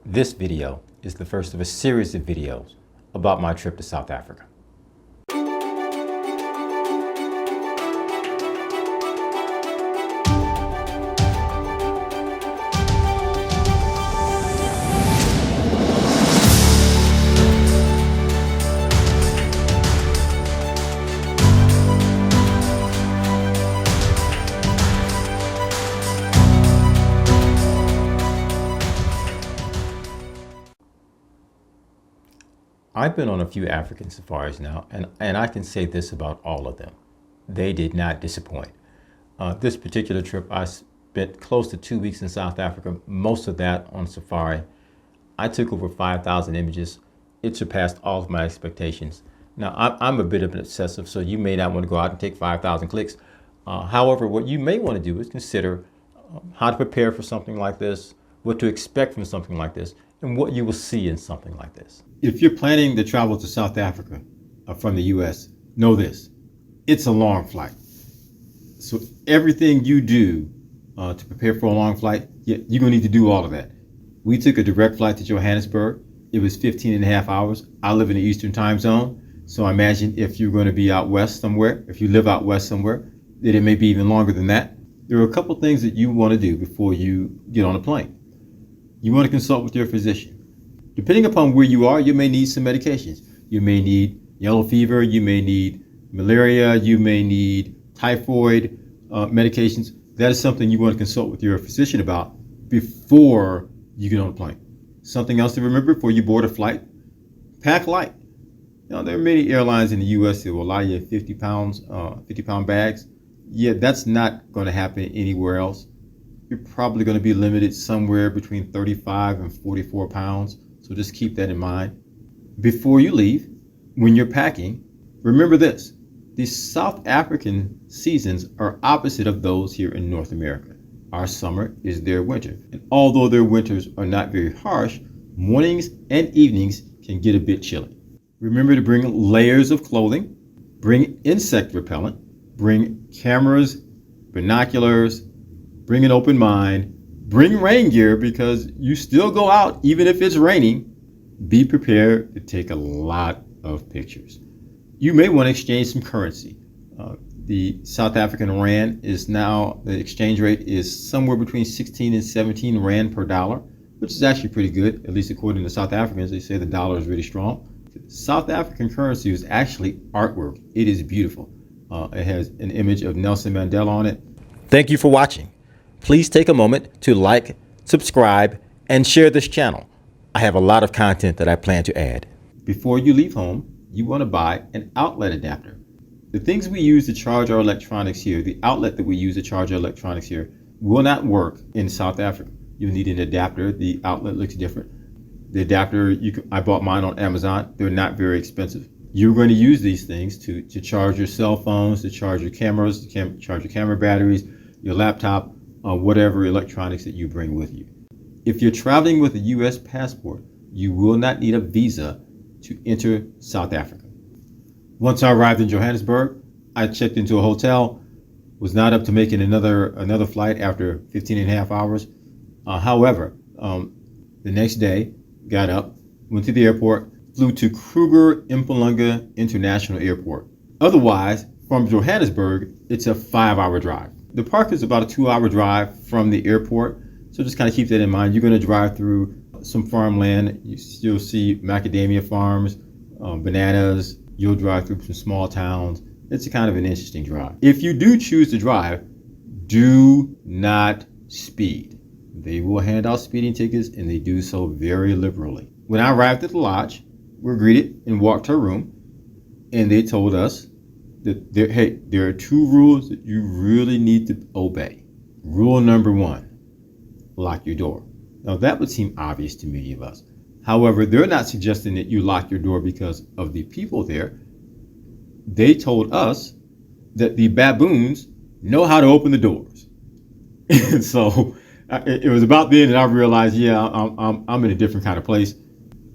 This video is the first of a series of videos about my trip to South Africa. I've been on a few African safaris now, and I can say this about all of them. They did not disappoint. This particular trip, I spent close to 2 weeks in South Africa, most of that on safari. I took over 5,000 images. It surpassed all of my expectations. Now, I'm a bit of an obsessive, so you may not want to go out and take 5,000 clicks. However, what you may want to do is consider how to prepare for something like this, what to expect from something like this, and what you will see in something like this. If you're planning to travel to South Africa from the US, know this, it's a long flight. So everything you do to prepare for a long flight, you're gonna need to do all of that. We took a direct flight to Johannesburg. It was 15 and a half hours. I live in the Eastern time zone. So I imagine if you're gonna be out west somewhere, if you live out west somewhere, that it may be even longer than that. There are a couple things that you wanna do before you get on a plane. You wanna consult with your physician. Depending upon where you are, you may need some medications. You may need yellow fever, you may need malaria, you may need typhoid medications. That is something you want to consult with your physician about before you get on a plane. Something else to remember before you board a flight, pack light. Now, there are many airlines in the US that will allow you 50-pound bags. Yeah, that's not going to happen anywhere else. You're probably going to be limited somewhere between 35 and 44 pounds. So just keep that in mind. Before you leave, when you're packing, remember this. The South African seasons are opposite of those here in North America. Our summer is their winter. And although their winters are not very harsh, mornings and evenings can get a bit chilly. Remember to bring layers of clothing, bring insect repellent, bring cameras, binoculars, bring an open mind, bring rain gear because you still go out even if it's raining. Be prepared to take a lot of pictures. You may want to exchange some currency. The South African rand is now, the exchange rate is somewhere between 16 and 17 rand per dollar, which is actually pretty good, at least according to South Africans. They say the dollar is really strong. South African currency is actually artwork. It is beautiful. It has an image of Nelson Mandela on it. Thank you for watching. Please take a moment to like, subscribe, and share this channel. I have a lot of content that I plan to add. Before you leave home, you want to buy an outlet adapter. The things we use to charge our electronics here, the outlet that we use to charge our electronics here, will not work in South Africa. You need an adapter. The outlet looks different. The adapter, I bought mine on Amazon. They're not very expensive. You're going to use these things to charge your cell phones, to charge your cameras, to charge your camera batteries, your laptop, whatever electronics that you bring with you. If you're traveling with a U.S. passport, you will not need a visa to enter South Africa. Once I arrived in Johannesburg, I checked into a hotel, was not up to making another flight after 15 and a half hours. However, the next day, got up, went to the airport, flew to Kruger International Airport. Otherwise, from Johannesburg, it's a 5-hour drive. The park is about a 2-hour drive from the airport. So just kind of keep that in mind. You're going to drive through some farmland. You'll see macadamia farms, bananas. You'll drive through some small towns. It's a kind of an interesting drive. If you do choose to drive, do not speed. They will hand out speeding tickets, and they do so very liberally. When I arrived at the lodge, we were greeted and walked to our room, and they told us that there are 2 rules that you really need to obey. Rule number 1. Lock your door. Now that would seem obvious to many of us. However, they're not suggesting that you lock your door because of the people there. They told us that the baboons know how to open the doors. And so it was about then that I realized, I'm in a different kind of place.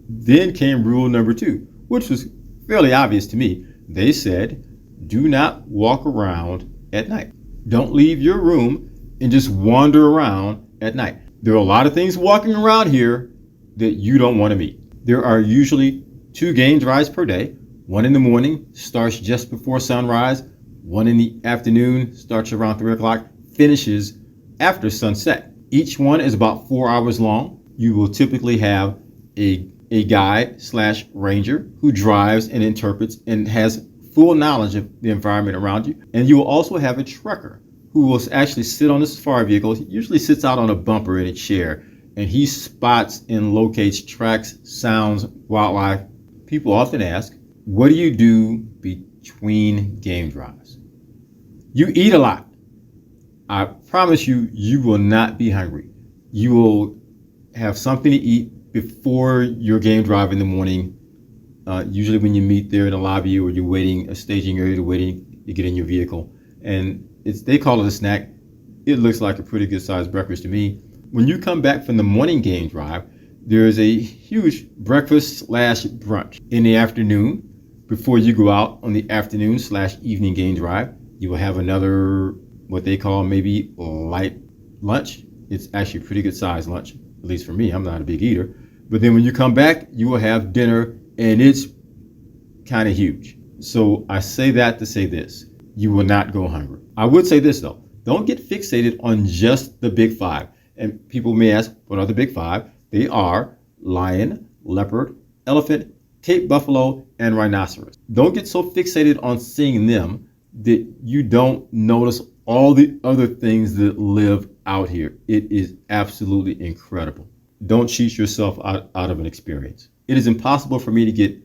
Then came rule number 2, which was fairly obvious to me. They said, do not walk around at night. Don't leave your room and just wander around at night. There are a lot of things walking around here that you don't want to meet. There are usually 2 game drives per day. One in the morning, starts just before sunrise. One in the afternoon, starts around 3 o'clock, finishes after sunset. Each one is about 4 hours long. You will typically have a guide / ranger who drives and interprets and has full knowledge of the environment around you. And you will also have a trekker who will actually sit on the safari vehicle. He usually sits out on a bumper in a chair, and he spots and locates tracks, sounds, wildlife. People often ask, what do you do between game drives? You eat a lot. I promise you, you will not be hungry. You will have something to eat before your game drive in the morning. Usually when you meet there in the lobby or you're waiting, a staging area, waiting to get in your vehicle. And they call it a snack. It looks like a pretty good sized breakfast to me. When you come back from the morning game drive, there's a huge breakfast / brunch. In the afternoon, before you go out on the afternoon / evening game drive, you will have another, what they call maybe light lunch. It's actually a pretty good sized lunch, at least for me. I'm not a big eater. But then when you come back, you will have dinner, and it's kind of huge. So I say that to say this: you will not go hungry. I would say this though: don't get fixated on just the big 5. And people may ask, what are the big 5? They are lion, leopard, elephant, Cape buffalo, and rhinoceros. Don't get so fixated on seeing them that you don't notice all the other things that live out here. It is absolutely incredible. Don't cheat yourself out of an experience. It is impossible for me to get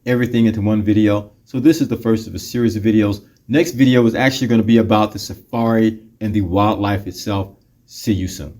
everything into one video, so this is the first of a series of videos. Next video is actually going to be about the safari and the wildlife itself. See you soon.